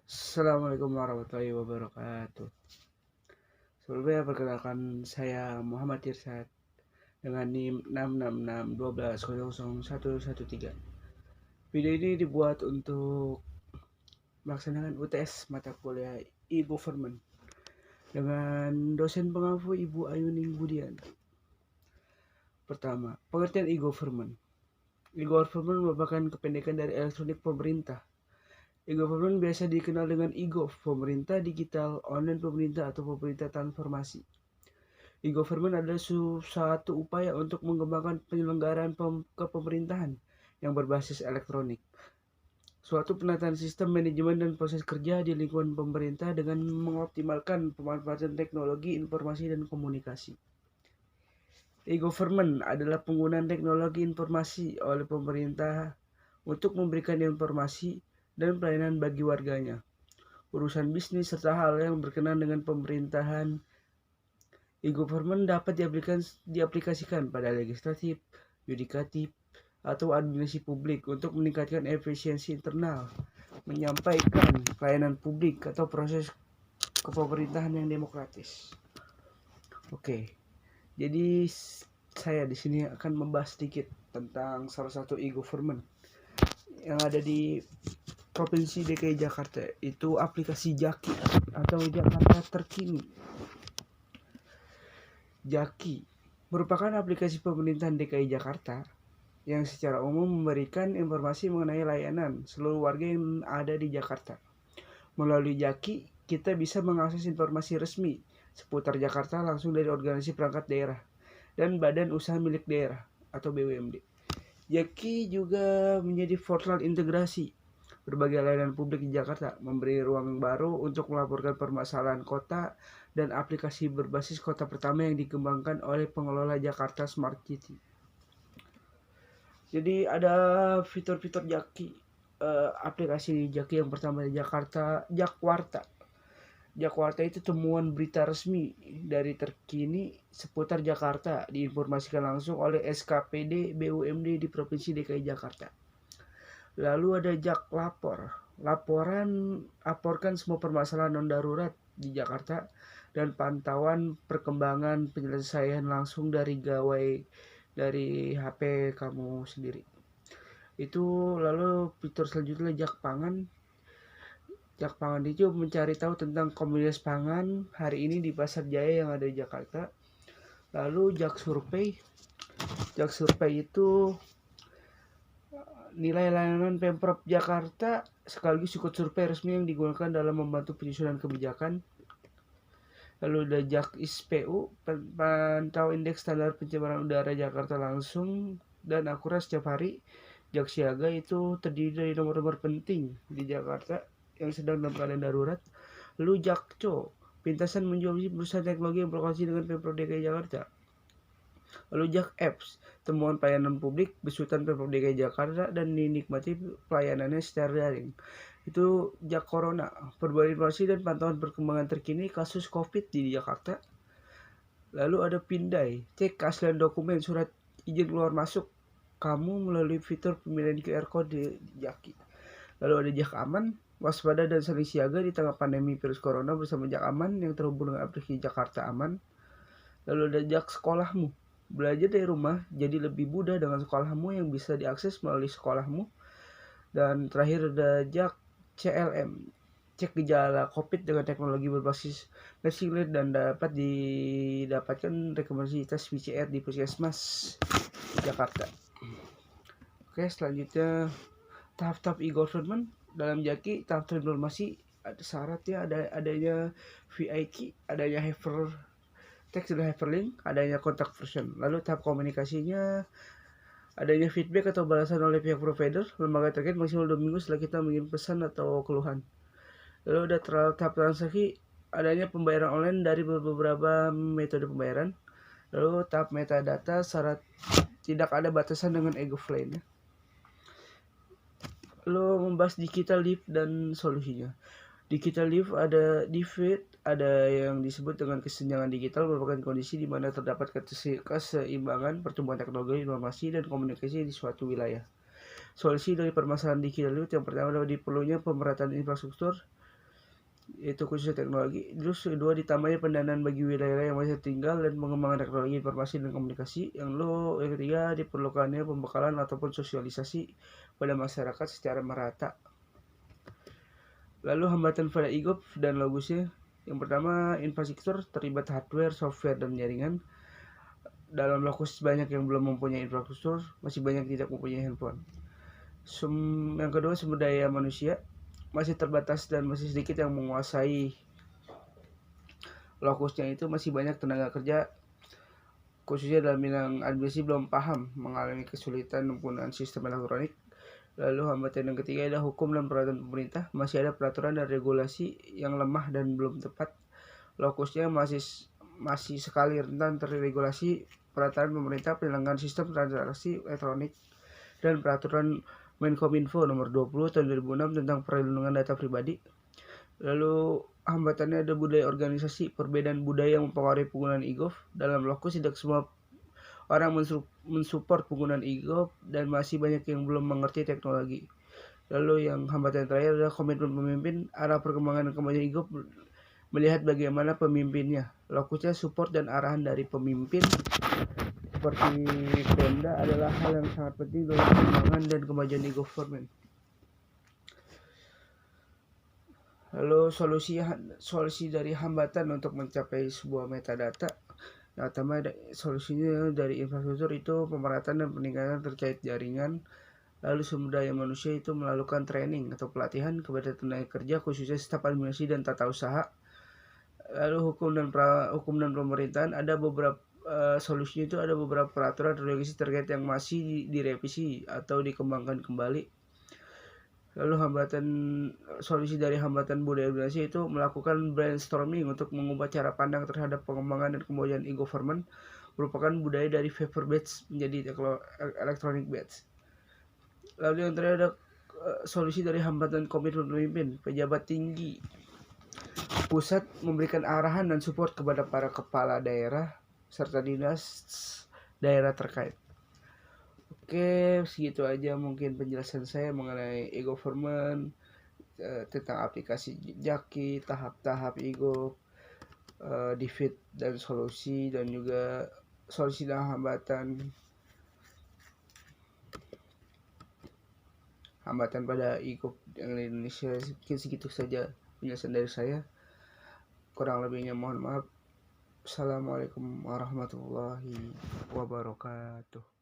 Assalamualaikum warahmatullahi wabarakatuh. Sebelumnya perkenalkan saya Muhammad Irsad dengan NIM 66612000113. Video ini dibuat untuk melaksanakan UTS mata kuliah e-government dengan dosen pengampu Ibu Ayuning Budian. Pertama, pengertian e-government. E-government merupakan kependekan dari elektronik pemerintah. E-government biasa dikenal dengan e-gov, pemerintah digital, online pemerintah atau pemerintah transformasi. E-government adalah suatu upaya untuk mengembangkan penyelenggaraan kepemerintahan yang berbasis elektronik. Suatu penataan sistem manajemen dan proses kerja di lingkungan pemerintah dengan mengoptimalkan pemanfaatan teknologi, informasi, dan komunikasi. E-government adalah penggunaan teknologi informasi oleh pemerintah untuk memberikan informasi dan pelayanan bagi warganya, urusan bisnis, serta hal yang berkenaan dengan pemerintahan. E-government dapat diaplikasikan pada legislatif, yudikatif, atau administrasi publik untuk meningkatkan efisiensi internal, menyampaikan pelayanan publik atau proses kepemerintahan yang demokratis. Oke, jadi saya di sini akan membahas sedikit tentang salah satu e-government yang ada di Provinsi DKI Jakarta, itu aplikasi Jaki atau Jakarta Terkini. Jaki merupakan aplikasi pemerintahan DKI Jakarta yang secara umum memberikan informasi mengenai layanan seluruh warga yang ada di Jakarta. Melalui Jaki, kita bisa mengakses informasi resmi seputar Jakarta langsung dari organisasi perangkat daerah dan badan usaha milik daerah atau BUMD. Jaki juga menjadi portal integrasi berbagai layanan publik di Jakarta, memberi ruang baru untuk melaporkan permasalahan kota dan aplikasi berbasis kota pertama yang dikembangkan oleh pengelola Jakarta Smart City. Jadi ada fitur-fitur Jaki, aplikasi Jaki yang pertama di Jakarta, Jakwarta. Jakwarta itu temuan berita resmi dari terkini seputar Jakarta diinformasikan langsung oleh SKPD BUMD di Provinsi DKI Jakarta. Lalu ada Jak Lapor. Laporkan semua permasalahan non darurat di Jakarta dan pantauan perkembangan penyelesaian langsung dari HP kamu sendiri. Itu lalu fitur selanjutnya Jak Pangan. Jak Pangan itu mencari tahu tentang komoditas pangan hari ini di Pasar Jaya yang ada di Jakarta. Lalu Jak Survei. Jak Survei itu nilai layanan Pemprov Jakarta sekaligus ikut survei resmi yang digunakan dalam membantu penyusunan kebijakan. Lalu ada JAK PU, pantau indeks standar pencemaran udara Jakarta langsung dan akurat setiap hari. Jak Siaga itu terdiri dari nomor-nomor penting di Jakarta yang sedang dalam keadaan darurat. Lalu Jakco, pintasan menjual perusahaan teknologi yang berkolaborasi dengan Pemprov DKI Jakarta. Lalu Jak Apps, temuan pelayanan publik besutan Pemprov DKI Jakarta dan dinikmati pelayanannya secara daring. Itu Jak Corona, perbaikan informasi dan pantauan perkembangan terkini kasus COVID di Jakarta. Lalu ada Pindai, cek keaslian dokumen surat izin keluar masuk kamu melalui fitur pemilihan QR code di Jaki. Lalu ada Jak Aman, waspada dan saling siaga di tengah pandemi virus corona bersama Jak Aman yang terhubung dengan aplikasi Jakarta Aman. Lalu ada Jak Sekolahmu, belajar dari rumah jadi lebih mudah dengan sekolahmu yang bisa diakses melalui sekolahmu. Dan terakhir ada Jak CLM, cek gejala COVID dengan teknologi berbasis machine learning dan dapat didapatkan rekomendasi tes PCR di Puskesmas Jakarta. Oke, selanjutnya tahap-tahap e-government dalam Jaki. Tahap informasi ada syaratnya, adanya VIP, adanya hypertext dan hyperlink, adanya kontak person. Lalu tahap komunikasinya adanya feedback atau balasan oleh pihak provider lembaga terkait maksimal 2 minggu setelah kita mengirim pesan atau keluhan. Lalu ada tahap transaksi, adanya pembayaran online dari beberapa metode pembayaran. Lalu tahap metadata, syarat tidak ada batasan dengan e-government. Lalu membahas digital lift dan solusinya. Digital lift ada divide, ada yang disebut dengan kesenjangan digital, merupakan kondisi di mana terdapat keseimbangan pertumbuhan teknologi, informasi, dan komunikasi di suatu wilayah. Solusi dari permasalahan digital lift yang pertama adalah diperlunya pemerataan infrastruktur yaitu khususnya teknologi. Terus kedua, ditambahnya pendanaan bagi wilayah yang masih tinggal dan pengembangan teknologi informasi dan komunikasi. Yang ketiga, diperlukannya pembekalan ataupun sosialisasi pada masyarakat secara merata. Lalu hambatan pada e-gov dan logusnya. Yang pertama, infrastruktur terlibat hardware, software, dan jaringan. Dalam lokus banyak yang belum mempunyai infrastruktur, masih banyak tidak mempunyai handphone. Yang kedua, sumber daya manusia masih terbatas dan masih sedikit yang menguasai lokusnya, itu masih banyak tenaga kerja khususnya dalam bidang administrasi belum paham, mengalami kesulitan menggunakan sistem elektronik. Lalu hambatan yang ketiga adalah hukum dan peraturan pemerintah, masih ada peraturan dan regulasi yang lemah dan belum tepat. Lokusnya masih sekali rentan terregulasi peraturan pemerintah penyelenggaraan sistem transaksi elektronik dan peraturan Menkominfo nomor 20 tahun 2006 tentang perlindungan data pribadi. Lalu hambatannya ada budaya organisasi, perbedaan budaya yang mempengaruhi penggunaan e-gov. Dalam lokus tidak semua orang mensupport penggunaan e-gov dan masih banyak yang belum mengerti teknologi. Lalu yang hambatan terakhir adalah komitmen pemimpin, arah perkembangan dan kemajuan e-gov melihat bagaimana pemimpinnya. Lokusnya support dan arahan dari pemimpin seperti Pemda adalah hal yang sangat penting dalam perkembangan dan kemajuan e-government. Lalu solusi dari hambatan untuk mencapai sebuah metadata. Nah, pertama solusinya dari infrastruktur itu pemerataan dan peningkatan terkait jaringan. Lalu sumber daya manusia itu melakukan training atau pelatihan kepada tenaga kerja khususnya staf administrasi dan tata usaha. Lalu hukum dan pemerintahan, ada beberapa solusinya itu ada beberapa peraturan regulasi terkait yang masih direvisi atau dikembangkan kembali. Lalu solusi dari hambatan budaya organisasi itu melakukan brainstorming untuk mengubah cara pandang terhadap pengembangan dan kemajuan e-government, merupakan budaya dari paper based menjadi electronic based. Lalu yang terakhir ada solusi dari hambatan komitmen pemimpin, pejabat tinggi pusat memberikan arahan dan support kepada para kepala daerah serta dinas daerah terkait. Oke, segitu aja mungkin penjelasan saya mengenai e-government, tentang aplikasi Jaki, tahap-tahap e-gov, defeat dan solusi, dan juga solusi dan hambatan pada e-gov yang di Indonesia. Mungkin segitu saja penjelasan dari saya. Kurang lebihnya mohon maaf. Assalamualaikum warahmatullahi wabarakatuh.